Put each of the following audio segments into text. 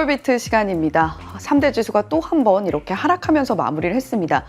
글로벌비트 시간입니다. 3대 지수가 또 한 번 이렇게 하락하면서 마무리를 했습니다.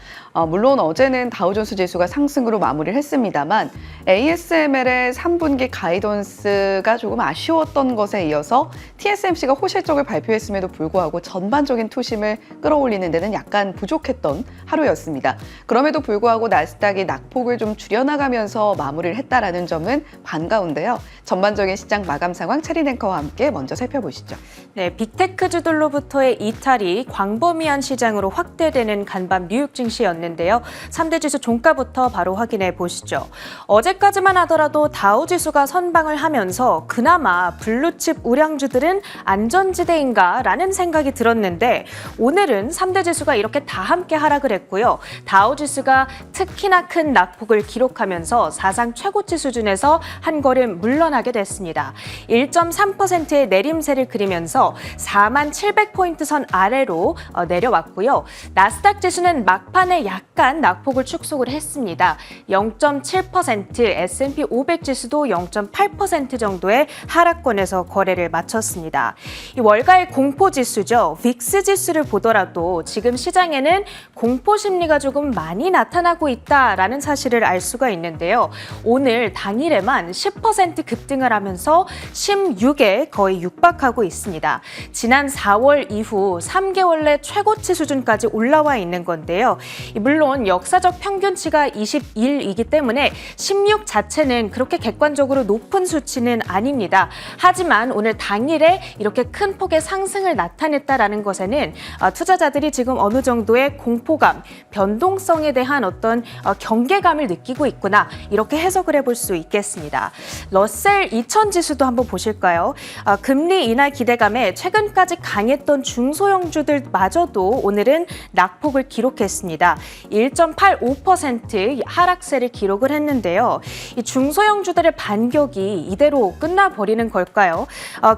물론 어제는 다우존스 지수가 상승으로 마무리를 했습니다만 ASML의 3분기 가이던스가 조금 아쉬웠던 것에 이어서 TSMC가 호실적을 발표했음에도 불구하고 전반적인 투심을 끌어올리는 데는 약간 부족했던 하루였습니다. 그럼에도 불구하고 나스닥이 낙폭을 좀 줄여나가면서 마무리를 했다라는 점은 반가운데요. 전반적인 시장 마감 상황 체린 앵커와 함께 먼저 살펴보시죠. 네, 빅테크주들로부터의 이탈이 광범위한 시장으로 확대되는 간밤 뉴욕 증시였는데요. 3대 지수 종가부터 바로 확인해 보시죠. 어제까지만 하더라도 다우 지수가 선방을 하면서 그나마 블루칩 우량주들은 안전지대인가라는 생각이 들었는데 오늘은 3대 지수가 이렇게 다 함께 하락을 했고요. 다우 지수가 특히나 큰 낙폭을 기록하면서 사상 최고치 수준에서 한 걸음 물러나게 됐습니다. 1.3%의 내림세를 그리면서 4700포인트 선 아래로 내려왔고요. 나스닥 지수는 막판에 약간 낙폭을 축소를 했습니다. 0.7%, S&P 500 지수도 0.8% 정도의 하락권에서 거래를 마쳤습니다. 이 월가의 공포 지수죠. 빅스 지수를 보더라도 지금 시장에는 공포 심리가 조금 많이 나타나고 있다라는 사실을 알 수가 있는데요. 오늘 당일에만 10% 급등을 하면서 16에 거의 육박하고 있습니다. 지난 4월 이후 3개월 내 최고치 수준까지 올라와 있는 건데요. 물론 역사적 평균치가 21이기 때문에 16 자체는 그렇게 객관적으로 높은 수치는 아닙니다. 하지만 오늘 당일에 이렇게 큰 폭의 상승을 나타냈다라는 것에는 투자자들이 지금 어느 정도의 공포감, 변동성에 대한 어떤 경계감을 느끼고 있구나 이렇게 해석을 해볼 수 있겠습니다. 러셀 2000 지수도 한번 보실까요? 금리 인하 기대감에 최근까지 강했던 중소형주들마저도 오늘은 낙폭을 기록했습니다. 1.85% 하락세를 기록을 했는데요. 이 중소형주들의 반격이 이대로 끝나버리는 걸까요?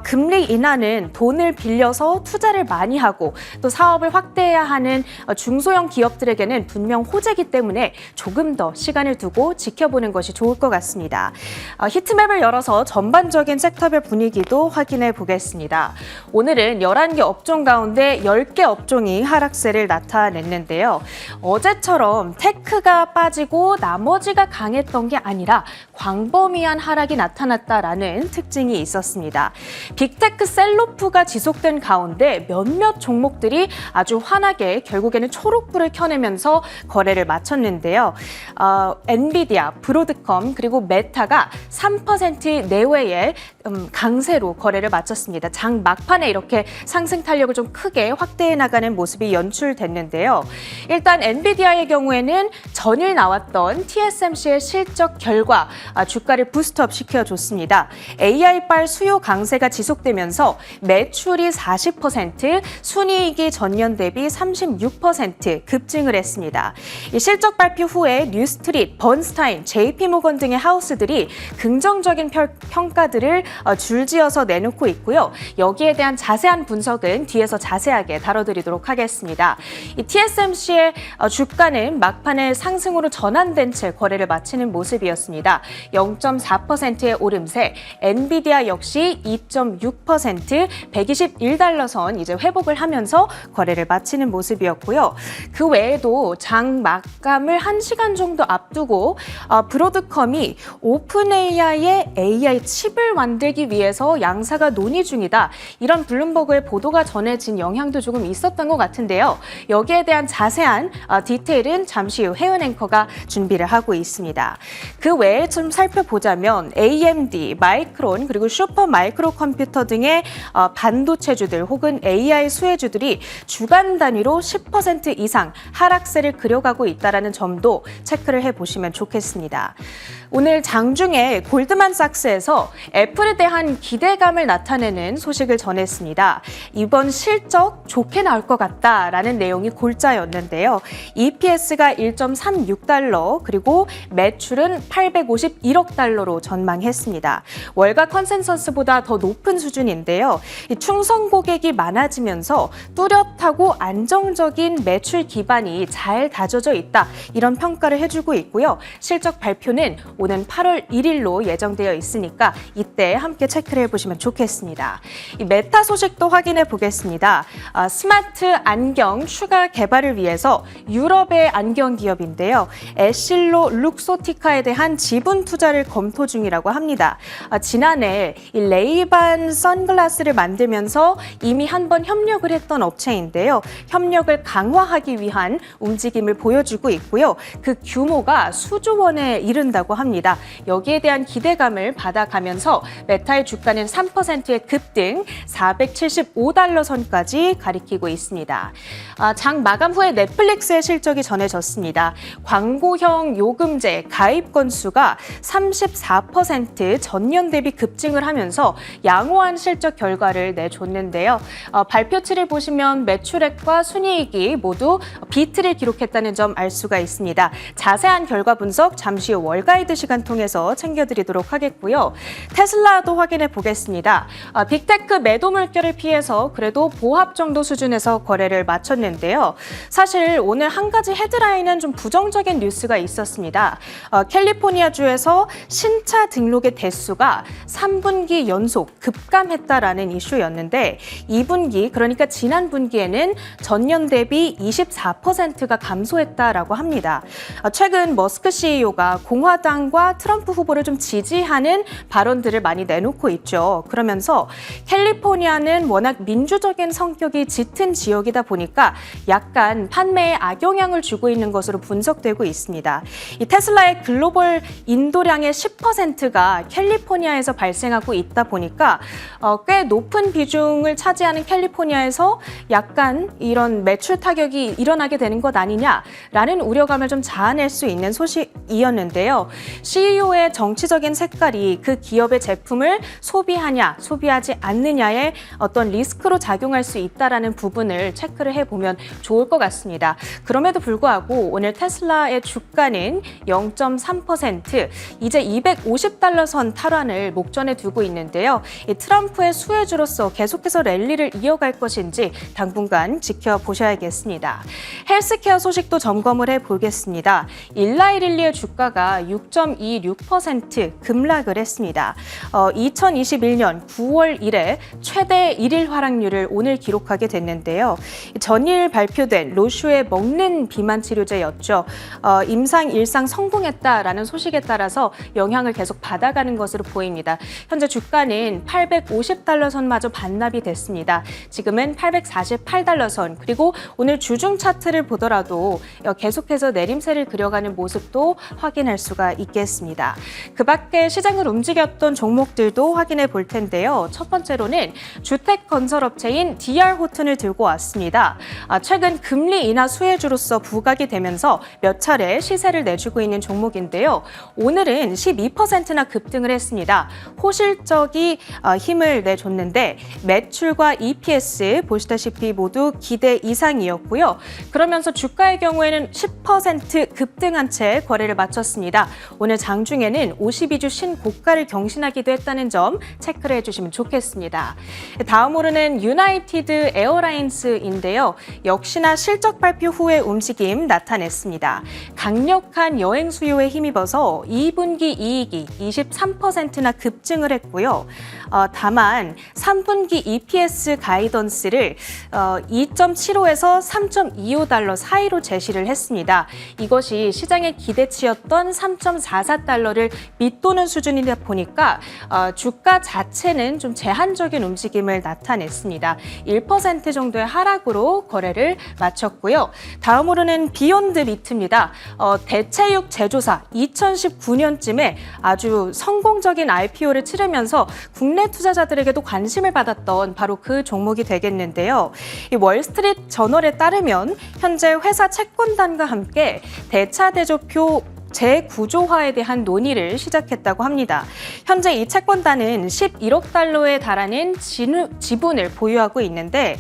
금리 인하는 돈을 빌려서 투자를 많이 하고 또 사업을 확대해야 하는 중소형 기업들에게는 분명 호재이기 때문에 조금 더 시간을 두고 지켜보는 것이 좋을 것 같습니다. 히트맵을 열어서 전반적인 섹터별 분위기도 확인해 보겠습니다. 오늘은 11개 업종 가운데 10개 업종이 하락세를 나타냈는데요. 어제처럼 테크가 빠지고 나머지가 강했던 게 아니라 광범위한 하락이 나타났다라는 특징이 있었습니다. 빅테크 셀로프가 지속된 가운데 몇몇 종목들이 아주 환하게 결국에는 초록불을 켜내면서 거래를 마쳤는데요. 엔비디아, 브로드컴 그리고 메타가 3% 내외의 강세로 거래를 마쳤습니다. 장 막판에 이렇게 상승 탄력을 좀 크게 확대해 나가는 모습이 연출됐는데요. 일단 엔비디아의 경우에는 전일 나왔던 TSMC의 실적 결과 주가를 부스트업 시켜줬습니다. AI발 수요 강세가 지속되면서 매출이 40%, 순이익이 전년 대비 36% 급증을 했습니다. 이 실적 발표 후에 뉴스트릿, 번스타인, JP모건 등의 하우스들이 긍정적인 평가들을 줄지어서 내놓고 있고요. 여기에 대한 자세한 분석은 뒤에서 자세하게 다뤄드리도록 하겠습니다. 이 TSMC의 주가는 막판에 상승으로 전환된 채 거래를 마치는 모습이었습니다. 0.4%의 오름세, 엔비디아 역시 2.6%, 121달러 선 이제 회복을 하면서 거래를 마치는 모습이었고요. 그 외에도 장 마감을 1시간 정도 앞두고 브로드컴이 오픈 AI의 AI 칩을 만들기 위해서 양사가 논의 중이다. 이런 블룸버그의 보도가 전해진 영향도 조금 있었던 것 같은데요. 여기에 대한 자세한 디테일은 잠시 후 혜은 앵커가 준비를 하고 있습니다. 그 외에 좀 살펴보자면 AMD, 마이크론 그리고 슈퍼 마이크로 컴퓨터 등의 반도체주들 혹은 AI 수혜주들이 주간 단위로 10% 이상 하락세를 그려가고 있다는 점도 체크를 해보시면 좋겠습니다. 오늘 장중에 골드만삭스에서 애플에 대한 기대감을 나타내는 소식을 전했습니다. 이번 실적 좋게 나올 것 같다라는 내용이 골자였는데요. EPS가 1.36달러 그리고 매출은 851억 달러로 전망했습니다. 월가 컨센서스보다 더 높은 수준인데요. 이 충성 고객이 많아지면서 뚜렷하고 안정적인 매출 기반이 잘 다져져 있다. 이런 평가를 해주고 있고요. 실적 발표는 오는 8월 1일로 예정되어 있으니까 이때 함께 체크를 해보시면 좋겠습니다. 이 메타 소식도 확인해 보겠습니다. 스마트 안경 추가 개발을 위해서 유럽의 안경 기업인데요. 에실로 룩소티카에 대한 지분 투자를 검토 중이라고 합니다. 지난해 이 레이반 선글라스를 만들면서 이미 한번 협력을 했던 업체인데요. 협력을 강화하기 위한 움직임을 보여주고 있고요. 그 규모가 수조 원에 이른다고 합니다. 여기에 대한 기대감을 받아가면서 메타의 주가는 3%의 급등 475달러 선까지 가리키고 있습니다. 장 마감 후에 넷플릭스의 실적이 전해졌습니다. 광고형 요금제 가입 건수가 34% 전년 대비 급증을 하면서 양호한 실적 결과를 내줬는데요. 발표치를 보시면 매출액과 순이익이 모두 비트를 기록했다는 점 알 수가 있습니다. 자세한 결과 분석 잠시 후 월가이드 시간 통해서 챙겨드리도록 하겠고요. 테슬라도 확인해 보겠습니다. 빅테크 매도 물결을 피해서 그래도 보합 정도 수준에서 거래를 마쳤는데요. 사실 오늘 한 가지 헤드라인은 좀 부정적인 뉴스가 있었습니다. 캘리포니아주에서 신차 등록의 대수가 3분기 연속 급감했다라는 이슈였는데 2분기 그러니까 지난 분기에는 전년 대비 24%가 감소했다라고 합니다. 최근 머스크 CEO가 공화당과 트럼프 후보를 좀 지지하는 발언들을 많이 내놓고 있죠. 그러면서 캘리포니아는 워낙 민주적인 성격이 짙은 지역이다 보니까 약간 판매에 악영향을 주고 있는 것으로 분석되고 있습니다. 이 테슬라의 글로벌 인도량의 10%가 캘리포니아에서 발생하고 있다 보니까 꽤 높은 비중을 차지하는 캘리포니아에서 약간 이런 매출 타격이 일어나게 되는 것 아니냐라는 우려감을 좀 자아낼 수 있는 소식이었는데요. CEO의 정치적인 색깔이 그 기업의 제품을 소비하냐, 소비하지 않느냐에 어떤 리스크로 작용할 수 있다라는 부분을 체크를 해보면 좋을 것 같습니다. 그럼에도 불구하고 오늘 테슬라의 주가는 0.3% 이제 250달러 선 탈환을 목전에 두고 있는데요. 이 트럼프의 수혜주로서 계속해서 랠리를 이어갈 것인지 당분간 지켜보셔야겠습니다. 헬스케어 소식도 점검을 해보겠습니다. 일라이릴리의 주가가 6.26% 급락을 했습니다. 2021년 9월 이래 최대 일일 하락률을 오늘 기록하게 됐는데요. 전일 발표된 로슈의 먹는 비만 치료제였죠. 임상 일상 성공했다라는 소식에 따라서 영향을 계속 받아가는 것으로 보입니다. 현재 주가는 850달러 선마저 반납이 됐습니다. 지금은 848달러 선 그리고 오늘 주중 차트를 보더라도 계속해서 내림세를 그려가는 모습도 확인할 수가 있겠습니다. 그 밖에 시장을 움직였던 종목들도 확인해 볼 텐데요. 첫 번째로는 주택건설업체인 DR 호튼을 들고 왔습니다. 최근 금리 인하 수혜주로서 부각이 되면서 몇 차례 시세를 내주고 있는 종목인데요. 오늘은 12%나 급등을 했습니다. 호실적이 힘을 내줬는데 매출과 EPS 보시다시피 모두 기대 이상이었고요. 그러면서 주가의 경우에는 10% 급등한 채 거래를 마쳤습니다. 오늘 장중에는 52주 신고가를 경신하기도 했다는 점 체크를 해주시면 좋겠습니다. 다음으로는 유나이티드 에어라인스인데요. 역시나 실적 발표 후의 움직임 나타냈습니다. 강력한 여행 수요에 힘입어서 2분기 이익이 23%나 급증을 했고요. 다만 3분기 EPS 가이던스를 2.75에서 3.25달러 사이로 제시를 했습니다. 이것이 시장의 기대치였던 3.44달러를 밑도는 수준이다 보니까 주가 자체는 좀 제한적인 움직임을 나타냈습니다. 1% 정도의 하락으로 거래를 마쳤고요. 다음으로는 비욘드 미트입니다. 대체육 제조사 2019년쯤에 아주 성공적인 IPO를 치르면서 국내 투자자들에게도 관심을 받았던 바로 그 종목이 되겠는데요. 이 월스트리트 저널에 따르면 현재 회사 채권단과 함께 대차 대조표 재구조화에 대한 논의를 시작했다고 합니다. 현재 이 채권단은 11억 달러에 달하는 지분을 보유하고 있는데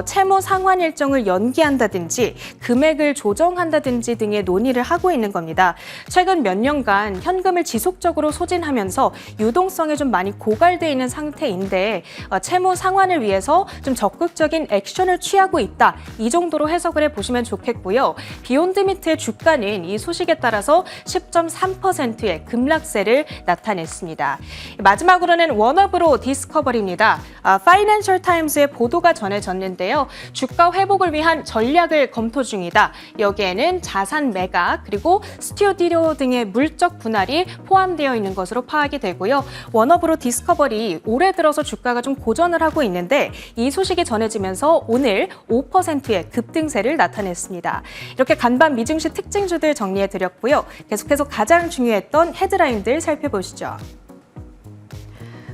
채무 상환 일정을 연기한다든지 금액을 조정한다든지 등의 논의를 하고 있는 겁니다. 최근 몇 년간 현금을 지속적으로 소진하면서 유동성이 좀 많이 고갈돼 있는 상태인데 채무 상환을 위해서 좀 적극적인 액션을 취하고 있다. 이 정도로 해석을 해보시면 좋겠고요. 비욘드미트의 주가는 이 소식에 따라서 10.3%의 급락세를 나타냈습니다. 마지막으로는 워너브로 디스커버리입니다. 파이낸셜 타임스의 보도가 전해졌는데요. 주가 회복을 위한 전략을 검토 중이다. 여기에는 자산 매각 그리고 스튜디오 등의 물적 분할이 포함되어 있는 것으로 파악이 되고요. 워너브로 디스커버리 올해 들어서 주가가 좀 고전을 하고 있는데 이 소식이 전해지면서 오늘 5%의 급등세를 나타냈습니다. 이렇게 간밤 미증시 특징주들 정리해드렸고요. 계속해서 가장 중요했던 헤드라인들 살펴보시죠.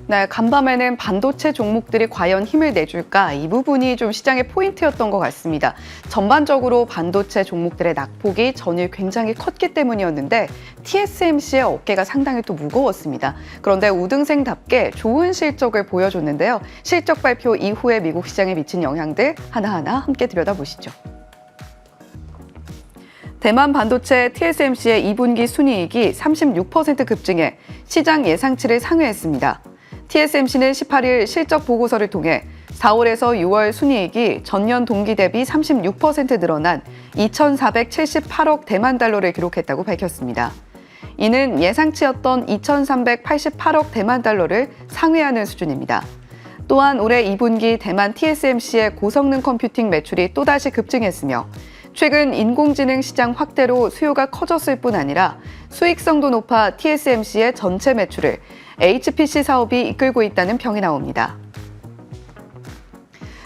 네, 간밤에는 반도체 종목들이 과연 힘을 내줄까? 이 부분이 좀 시장의 포인트였던 것 같습니다. 전반적으로 반도체 종목들의 낙폭이 전일 굉장히 컸기 때문이었는데 TSMC의 어깨가 상당히 또 무거웠습니다. 그런데 우등생답게 좋은 실적을 보여줬는데요. 실적 발표 이후에 미국 시장에 미친 영향들 하나하나 함께 들여다보시죠. 대만 반도체 TSMC의 2분기 순이익이 36% 급증해 시장 예상치를 상회했습니다. TSMC는 18일 실적 보고서를 통해 4월에서 6월 순이익이 전년 동기 대비 36% 늘어난 2,478억 대만 달러를 기록했다고 밝혔습니다. 이는 예상치였던 2,388억 대만 달러를 상회하는 수준입니다. 또한 올해 2분기 대만 TSMC의 고성능 컴퓨팅 매출이 또다시 급증했으며 최근 인공지능 시장 확대로 수요가 커졌을 뿐 아니라 수익성도 높아 TSMC의 전체 매출을 HPC 사업이 이끌고 있다는 평이 나옵니다.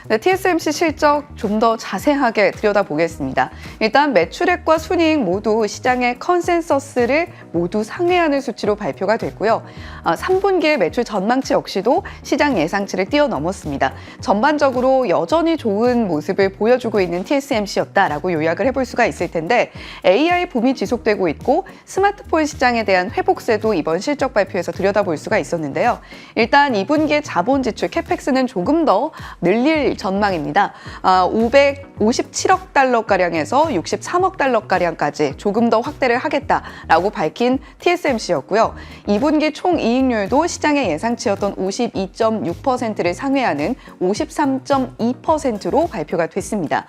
네, TSMC 실적 좀 더 자세하게 들여다보겠습니다. 일단 매출액과 순이익 모두 시장의 컨센서스를 모두 상회하는 수치로 발표가 됐고요. 3분기의 매출 전망치 역시도 시장 예상치를 뛰어넘었습니다. 전반적으로 여전히 좋은 모습을 보여주고 있는 TSMC였다라고 요약을 해볼 수가 있을 텐데 AI 붐이 지속되고 있고 스마트폰 시장에 대한 회복세도 이번 실적 발표에서 들여다볼 수가 있었는데요. 일단 2분기의 자본 지출 캐펙스는 조금 더 늘릴 전망입니다. 557억 달러가량에서 63억 달러가량까지 조금 더 확대를 하겠다라고 밝힌 TSMC였고요. 2분기 총이익률도 시장의 예상치였던 52.6%를 상회하는 53.2%로 발표가 됐습니다.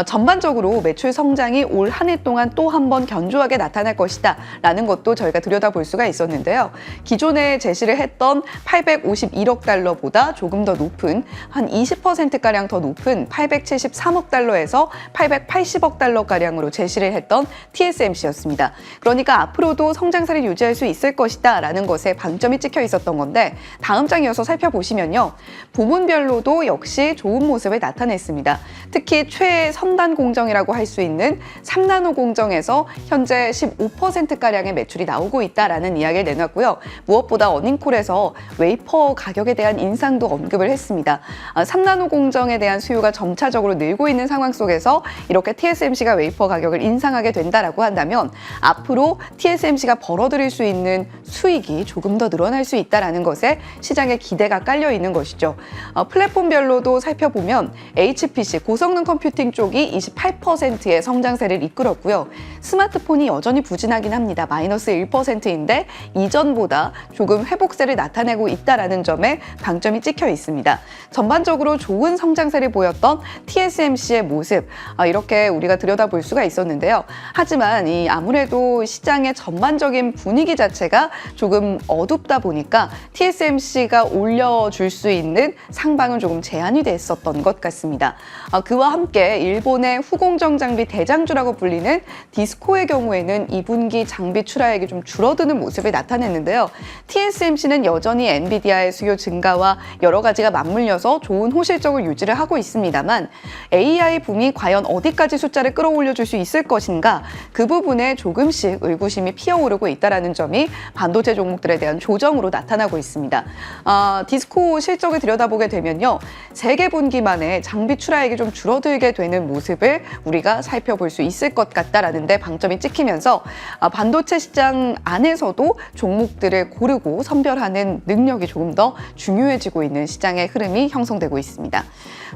전반적으로 매출 성장이 올 한 해 동안 또 한 번 견조하게 나타날 것이다 라는 것도 저희가 들여다볼 수가 있었는데요. 기존에 제시를 했던 851억 달러보다 조금 더 높은 한 20%가량 더 높은 873억 달러에서 880억 달러가량으로 제시를 했던 TSMC였습니다. 그러니까 앞으로도 성장세를 유지할 수 있을 것이다 라는 것에 방점이 찍혀 있었던 건데 다음 장 이어서 살펴보시면요. 부문별로도 역시 좋은 모습을 나타냈습니다. 특히 최선단 공정이라고 할 수 있는 3나노 공정에서 현재 15%가량의 매출이 나오고 있다라는 이야기를 내놨고요. 무엇보다 어닝콜에서 웨이퍼 가격에 대한 인상도 언급을 했습니다. 3나노 공정에 대한 수요가 점차적으로 늘고 있는 상황 속에서 이렇게 TSMC가 웨이퍼 가격을 인상하게 된다라고 한다면 앞으로 TSMC가 벌어들일 수 있는 수익이 조금 더 늘어날 수 있다라는 것에 시장의 기대가 깔려 있는 것이죠. 플랫폼별로도 살펴보면 HPC 고성능 컴퓨팅 쪽이 28%의 성장세를 이끌었고요. 스마트폰이 여전히 부진하긴 합니다. 마이너스 1%인데 이전보다 조금 회복세를 나타내고 있다라는 점에 방점이 찍혀 있습니다. 전반적으로 좋은 성장세를 보였던 TSMC의 모습 이렇게 우리가 들여다볼 수가 있었는데요. 하지만 아무래도 시장의 전반적인 분위기 자체가 조금 어둡다 보니까 TSMC가 올려줄 수 있는 상방은 조금 제한이 됐었던 것 같습니다. 그와 함께 일본의 후공정 장비 대장주라고 불리는 디스코의 경우에는 2분기 장비 출하액이 좀 줄어드는 모습을 나타냈는데요. TSMC는 여전히 엔비디아의 수요 증가와 여러 가지가 맞물려서 좋은 호실적을 유지 유지를 하고 있습니다만 AI 붐이 과연 어디까지 숫자를 끌어올려줄 수 있을 것인가 그 부분에 조금씩 의구심이 피어오르고 있다는 점이 반도체 종목들에 대한 조정으로 나타나고 있습니다. 디스코 실적을 들여다보게 되면요. 세계 분기 만에 장비 출하액이 좀 줄어들게 되는 모습을 우리가 살펴볼 수 있을 것 같다라는 데 방점이 찍히면서 반도체 시장 안에서도 종목들을 고르고 선별하는 능력이 조금 더 중요해지고 있는 시장의 흐름이 형성되고 있습니다.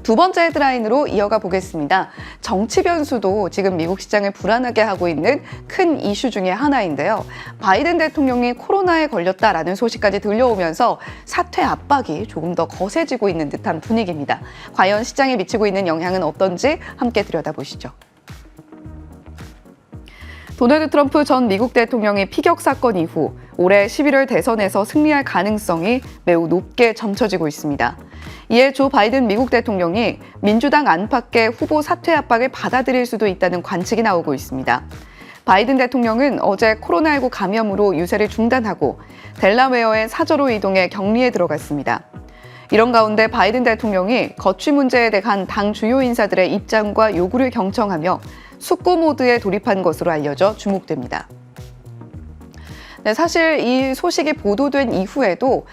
두 번째 헤드라인으로 이어가 보겠습니다. 정치 변수도 지금 미국 시장을 불안하게 하고 있는 큰 이슈 중에 하나인데요. 바이든 대통령이 코로나에 걸렸다라는 소식까지 들려오면서 사퇴 압박이 조금 더 거세지고 있는 듯한 분위기입니다. 과연 시장에 미치고 있는 영향은 어떤지 함께 들여다보시죠. 도널드 트럼프 전 미국 대통령의 피격 사건 이후 올해 11월 대선에서 승리할 가능성이 매우 높게 점쳐지고 있습니다. 이에 조 바이든 미국 대통령이 민주당 안팎의 후보 사퇴 압박을 받아들일 수도 있다는 관측이 나오고 있습니다. 바이든 대통령은 어제 코로나19 감염으로 유세를 중단하고 델라웨어의 사저로 이동해 격리에 들어갔습니다. 이런 가운데 바이든 대통령이 거취 문제에 대한 당 주요 인사들의 입장과 요구를 경청하며 숙고 모드에 돌입한 것으로 알려져 주목됩니다. 네, 사실 이 소식이 보도된 이후에도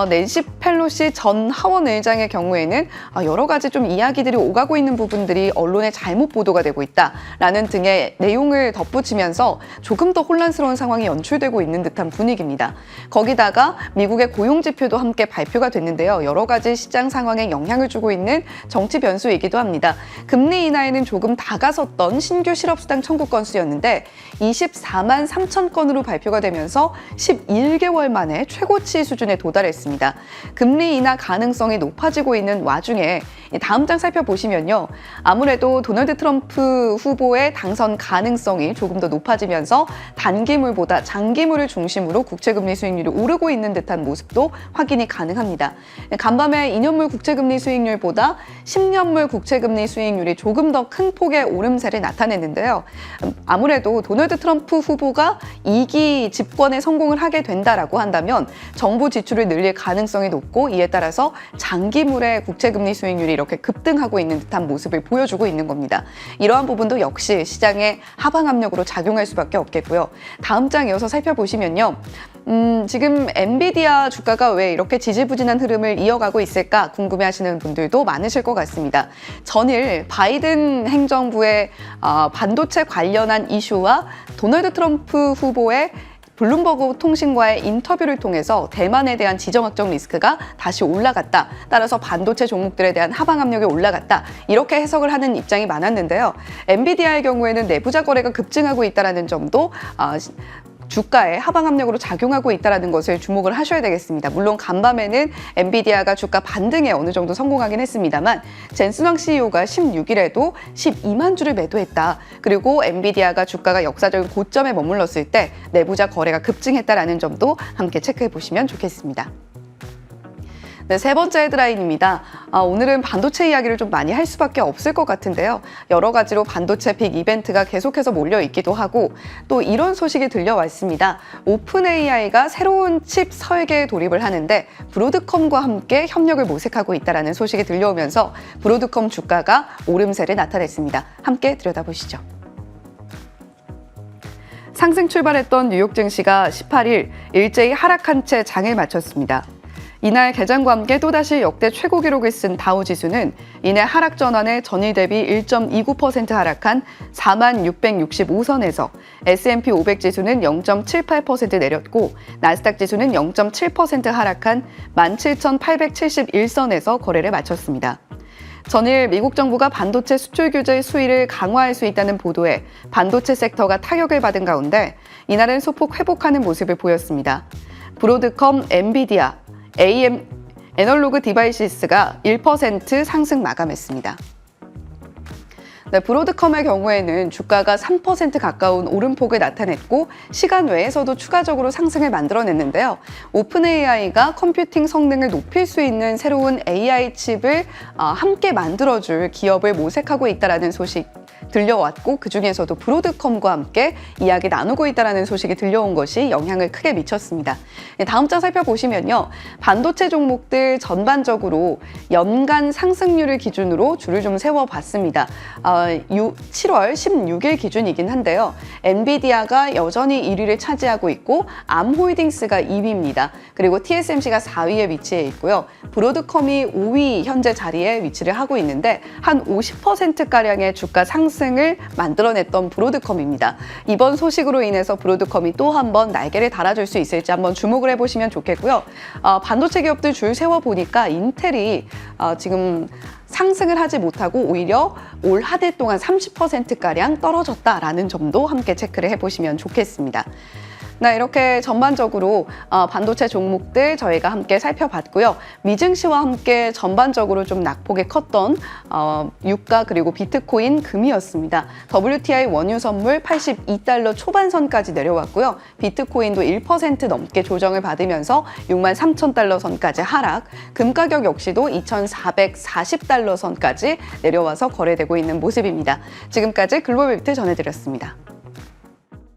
낸시 펠로시 전 하원 의장의 경우에는 여러 가지 좀 이야기들이 오가고 있는 부분들이 언론에 잘못 보도가 되고 있다라는 등의 내용을 덧붙이면서 조금 더 혼란스러운 상황이 연출되고 있는 듯한 분위기입니다. 거기다가 미국의 고용 지표도 함께 발표가 됐는데요. 여러 가지 시장 상황에 영향을 주고 있는 정치 변수이기도 합니다. 금리 인하에는 조금 다가섰던 신규 실업수당 청구 건수였는데 24만 3천 건으로 발표가 되면서 11개월 만에 최고치 수준에 도달했습니다. 금리 인하 가능성이 높아지고 있는 와중에 다음 장 살펴보시면요. 아무래도 도널드 트럼프 후보의 당선 가능성이 조금 더 높아지면서 단기물보다 장기물을 중심으로 국채금리 수익률이 오르고 있는 듯한 모습도 확인이 가능합니다. 간밤에 2년물 국채금리 수익률보다 10년물 국채금리 수익률이 조금 더 큰 폭의 오름세를 나타냈는데요. 아무래도 도널드 트럼프 후보가 2기 집권에 성공을 하게 된다라고 한다면 정부 지출을 늘릴 가능성이 높고 이에 따라서 장기물의 국채금리 수익률이 이렇게 급등하고 있는 듯한 모습을 보여주고 있는 겁니다. 이러한 부분도 역시 시장의 하방 압력으로 작용할 수밖에 없겠고요. 다음 장 이어서 살펴보시면요. 지금 엔비디아 주가가 왜 이렇게 지지부진한 흐름을 이어가고 있을까 궁금해하시는 분들도 많으실 것 같습니다. 전일 바이든 행정부의 반도체 관련한 이슈와 도널드 트럼프 후보의 블룸버그 통신과의 인터뷰를 통해서 대만에 대한 지정 확정 리스크가 다시 올라갔다. 따라서 반도체 종목들에 대한 하방 압력이 올라갔다. 이렇게 해석을 하는 입장이 많았는데요. 엔비디아의 경우에는 내부자 거래가 급증하고 있다는 점도 주가에 하방 압력으로 작용하고 있다는 것을 주목을 하셔야 되겠습니다. 물론 간밤에는 엔비디아가 주가 반등에 어느 정도 성공하긴 했습니다만 젠슨 황 CEO가 16일에도 12만 주를 매도했다. 그리고 엔비디아가 주가가 역사적인 고점에 머물렀을 때 내부자 거래가 급증했다는 점도 함께 체크해 보시면 좋겠습니다. 네, 세 번째 헤드라인입니다. 오늘은 반도체 이야기를 좀 많이 할 수밖에 없을 것 같은데요. 여러 가지로 반도체 빅 이벤트가 계속해서 몰려 있기도 하고 또 이런 소식이 들려왔습니다. 오픈 AI가 새로운 칩 설계에 돌입을 하는데 브로드컴과 함께 협력을 모색하고 있다는 소식이 들려오면서 브로드컴 주가가 오름세를 나타냈습니다. 함께 들여다보시죠. 상승 출발했던 뉴욕 증시가 18일 일제히 하락한 채 장을 마쳤습니다. 이날 개장과 함께 또다시 역대 최고 기록을 쓴 다우지수는 이내 하락 전환에 전일 대비 1.29% 하락한 4665선에서 S&P 500 지수는 0.78% 내렸고 나스닥 지수는 0.7% 하락한 17,871선에서 거래를 마쳤습니다. 전일 미국 정부가 반도체 수출 규제 수위를 강화할 수 있다는 보도에 반도체 섹터가 타격을 받은 가운데 이날은 소폭 회복하는 모습을 보였습니다. 브로드컴, 엔비디아, AM 애널로그 디바이시스가 1% 상승 마감했습니다. 네, 브로드컴의 경우에는 주가가 3% 가까운 오름폭을 나타냈고 시간 외에서도 추가적으로 상승을 만들어냈는데요. 오픈 AI가 컴퓨팅 성능을 높일 수 있는 새로운 AI 칩을 함께 만들어줄 기업을 모색하고 있다는 소식 들려왔고 그중에서도 브로드컴과 함께 이야기 나누고 있다는 소식이 들려온 것이 영향을 크게 미쳤습니다. 다음 장 살펴보시면요. 반도체 종목들 전반적으로 연간 상승률을 기준으로 줄을 좀 세워봤습니다. 7월 16일 기준이긴 한데요. 엔비디아가 여전히 1위를 차지하고 있고 암홀딩스가 2위입니다. 그리고 TSMC가 4위에 위치해 있고요. 브로드컴이 5위 현재 자리에 위치를 하고 있는데 한 50%가량의 주가 상승을 만들어냈던 브로드컴입니다. 이번 소식으로 인해서 브로드컴이 또 한 번 날개를 달아줄 수 있을지 한번 주목을 해보시면 좋겠고요. 반도체 기업들 줄 세워보니까 인텔이 지금 상승을 하지 못하고 오히려 올 한 해 동안 30%가량 떨어졌다라는 점도 함께 체크를 해보시면 좋겠습니다. 이렇게 전반적으로 반도체 종목들 저희가 함께 살펴봤고요. 미증시와 함께 전반적으로 좀 낙폭이 컸던 유가 그리고 비트코인 금이었습니다. WTI 원유 선물 82달러 초반선까지 내려왔고요. 비트코인도 1% 넘게 조정을 받으면서 63,000달러 선까지 하락, 금 가격 역시도 2,440달러 선까지 내려와서 거래되고 있는 모습입니다. 지금까지 글로벌 빅트 전해드렸습니다.